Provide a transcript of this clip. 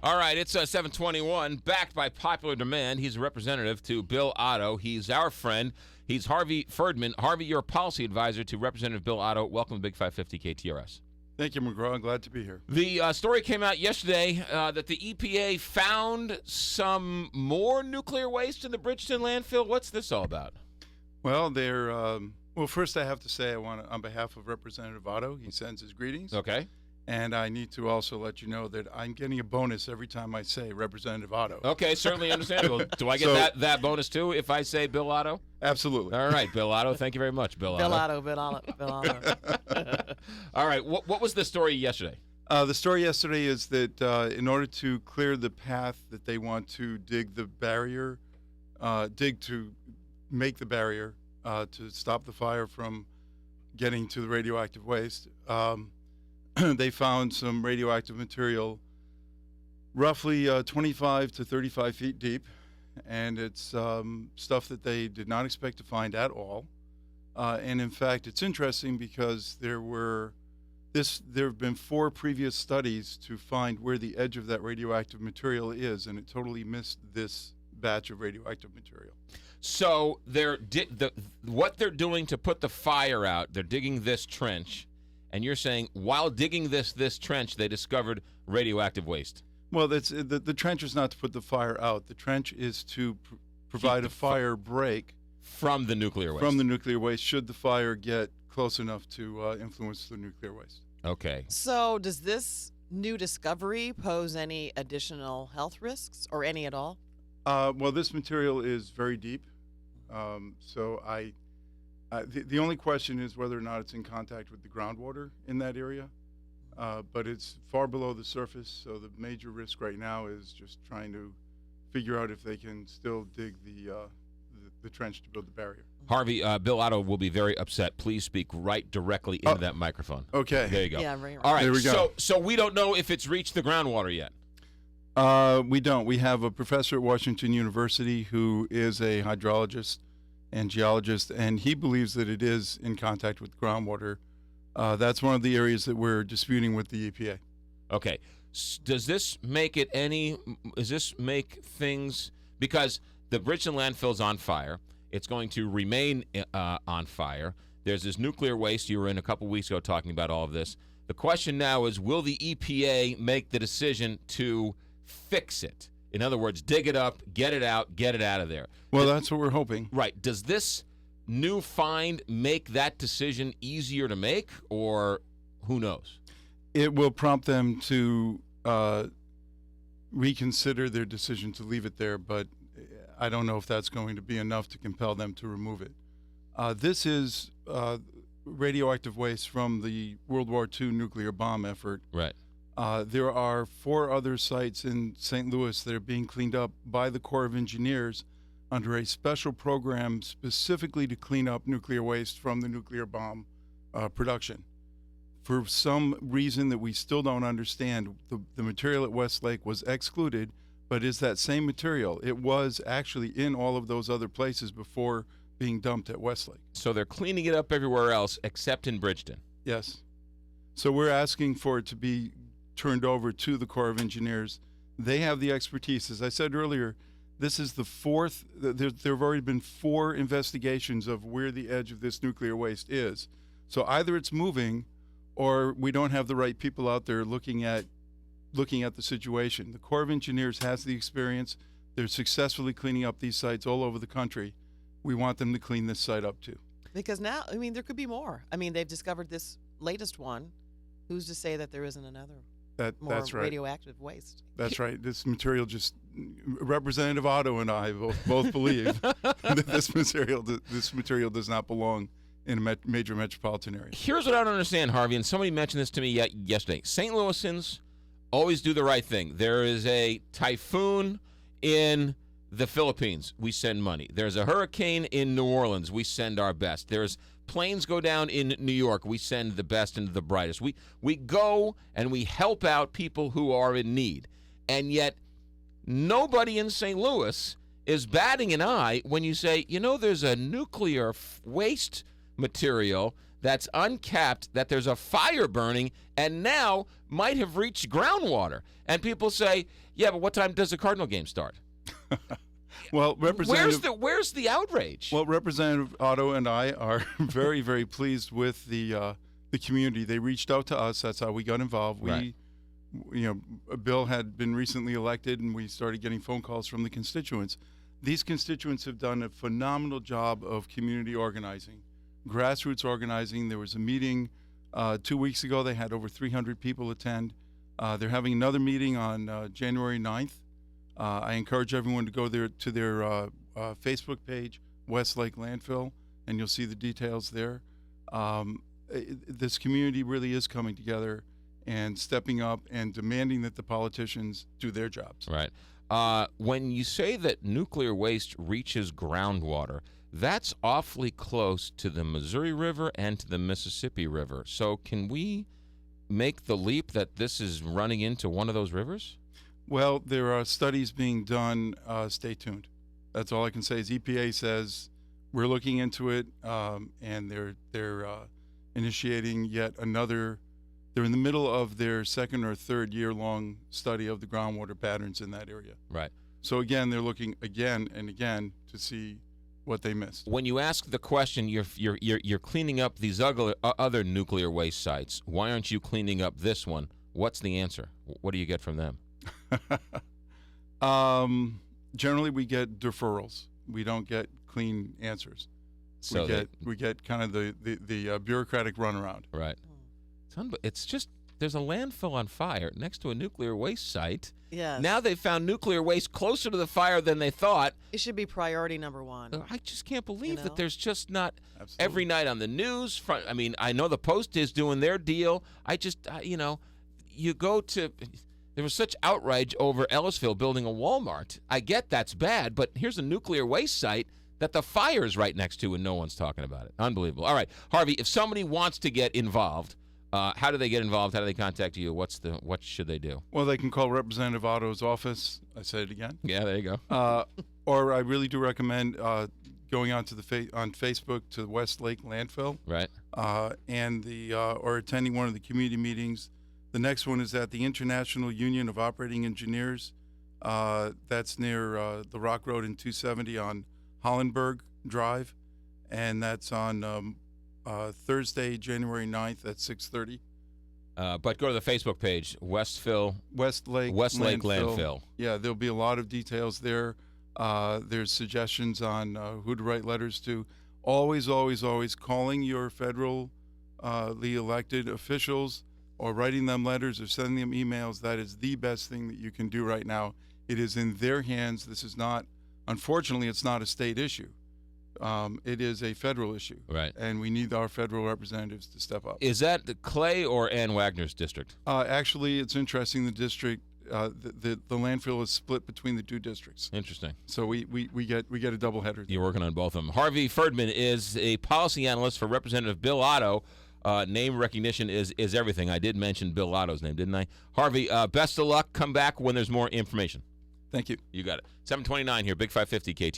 All right, it's 721, backed by popular demand. He's a representative to Bill Otto. He's our friend. He's Harvey Ferdman. Harvey, you're a policy advisor to Representative Bill Otto. Welcome to Big 550 KTRS. Thank you, McGraw. I'm glad to be here. The story came out yesterday that the EPA found some more nuclear waste in the Bridgeton Landfill. What's this all about? Well, first I have to say I want to, on behalf of Representative Otto, he sends his greetings. Okay. And I need to also let you know that I'm getting a bonus every time I say Representative Otto. Okay, certainly understandable. Do I get that bonus too if I say Bill Otto? Absolutely. All right, Bill Otto. Thank you very much, Bill Otto. Bill Otto. All right, what was the story yesterday? The story yesterday is that in order to clear the path that they want to dig the barrier, to make the barrier to stop the fire from getting to the radioactive waste, they found some radioactive material roughly 25 to 35 feet deep, and it's stuff that they did not expect to find at all. And in fact, it's interesting because there have been 4 previous studies to find where the edge of that radioactive material is, and it totally missed this batch of radioactive material. So what they're doing to put the fire out, they're digging this trench. And you're saying while digging this trench, they discovered radioactive waste. Well, the trench is not to put the fire out. The trench is to provide a fire break from the nuclear waste. From the nuclear waste, should the fire get close enough to influence the nuclear waste. Okay. So does this new discovery pose any additional health risks or any at all? Well, this material is very deep. The only question is whether or not it's in contact with the groundwater in that area, but it's far below the surface, so the major risk right now is just trying to figure out if they can still dig the trench to build the barrier. Harvey, Bill Otto will be very upset. Please speak right directly into that microphone. Okay. There you go. Yeah, right. All right, there we go. So we don't know if it's reached the groundwater yet. We don't. We have a professor at Washington University who is a hydrologist and geologist, and he believes that it is in contact with groundwater. That's one of the areas that we're disputing with the EPA. Okay. Does this make it does this make things, because the Bridgeton Landfill is on fire, it's going to remain on fire. There's this nuclear waste. You were in a couple weeks ago talking about all of this. The question now is, will the EPA make the decision to fix it? In other words, dig it up, get it out of there. Well, that's what we're hoping. Right. Does this new find make that decision easier to make, or who knows? It will prompt them to reconsider their decision to leave it there, but I don't know if that's going to be enough to compel them to remove it. This is radioactive waste from the World War II nuclear bomb effort. Right. There are 4 other sites in St. Louis that are being cleaned up by the Corps of Engineers under a special program specifically to clean up nuclear waste from the nuclear bomb production. For some reason that we still don't understand, the material at Westlake was excluded, but is that same material. It was actually in all of those other places before being dumped at Westlake. So they're cleaning it up everywhere else except in Bridgeton. Yes. So we're asking for it to be turned over to the Corps of Engineers. They have the expertise. As I said earlier, this is the 4th. There have already been 4 investigations of where the edge of this nuclear waste is. So either it's moving, or we don't have the right people out there looking at the situation. The Corps of Engineers has the experience. They're successfully cleaning up these sites all over the country. We want them to clean this site up too. Because now, there could be more. They've discovered this latest one. Who's to say that there isn't another? That's right. Radioactive waste. That's right. This material Representative Otto and I both believe that this material does not belong in a major metropolitan area. Here's what I don't understand, Harvey, and somebody mentioned this to me yesterday. St. Louisans always do the right thing. There is a typhoon in the Philippines, we send money. There's a hurricane in New Orleans, we send our best. There's planes go down in New York, we send the best and the brightest. We go and we help out people who are in need. And yet nobody in St. Louis is batting an eye when you say, there's a nuclear waste material that's uncapped, that there's a fire burning, and now might have reached groundwater. And people say, yeah, but what time does the Cardinal game start? Well, Where's the outrage? Well, Representative Otto and I are very, very pleased with the community. They reached out to us. That's how we got involved. Right. Bill had been recently elected, and we started getting phone calls from the constituents. These constituents have done a phenomenal job of community organizing, grassroots organizing. There was a meeting 2 weeks ago. They had over 300 people attend. They're having another meeting on January 9th. I encourage everyone to go there to their Facebook page, Westlake Landfill, and you'll see the details there. This community really is coming together and stepping up and demanding that the politicians do their jobs. Right. When you say that nuclear waste reaches groundwater, that's awfully close to the Missouri River and to the Mississippi River. So can we make the leap that this is running into one of those rivers? Well, there are studies being done. Stay tuned. That's all I can say is EPA says we're looking into it, and they're initiating yet another. They're in the middle of their second or third year-long study of the groundwater patterns in that area. Right. So again, they're looking again and again to see what they missed. When you ask the question, you're cleaning up these other nuclear waste sites. Why aren't you cleaning up this one? What's the answer? What do you get from them? Generally, we get deferrals. We don't get clean answers. So we get kind of the bureaucratic runaround. Right. It's just there's a landfill on fire next to a nuclear waste site. Yes. Now they found nuclear waste closer to the fire than they thought. It should be priority number one. I just can't believe You that know? there's just not Absolutely. every night on the news. I mean, I know the Post is doing their deal. You go to. There was such outrage over Ellisville building a Walmart. I get that's bad, but here's a nuclear waste site that the fire's right next to and no one's talking about it. Unbelievable. All right, Harvey, if somebody wants to get involved, how do they get involved? How do they contact you? What should they do? Well, they can call Representative Otto's office. I said it again. Yeah, there you go. Or I really do recommend going on to on Facebook to Westlake Landfill, Right. and or attending one of the community meetings. The next one is at the International Union of Operating Engineers. That's near the Rock Road in 270 on Hollenberg Drive, and that's on Thursday, January 9th at 6:30. But go to the Facebook page, Westlake Landfill. Yeah, there'll be a lot of details there. There's suggestions on who to write letters to. Always, always, always calling your federally elected officials or writing them letters or sending them emails. That is the best thing that you can do right now. It is in their hands. This is not, unfortunately, it's not a state issue. It is a federal issue. Right. And we need our federal representatives to step up. Is that the Clay or Ann Wagner's district? Actually, it's interesting. The district, the landfill is split between the two districts. Interesting. So we get a double header. You're working on both of them. Harvey Ferdman is a policy analyst for Representative Bill Otto. Name recognition is everything. I did mention Bill Otto's name, didn't I? Harvey, best of luck. Come back when there's more information. Thank you. You got it. 7:29 here, Big 550 KT.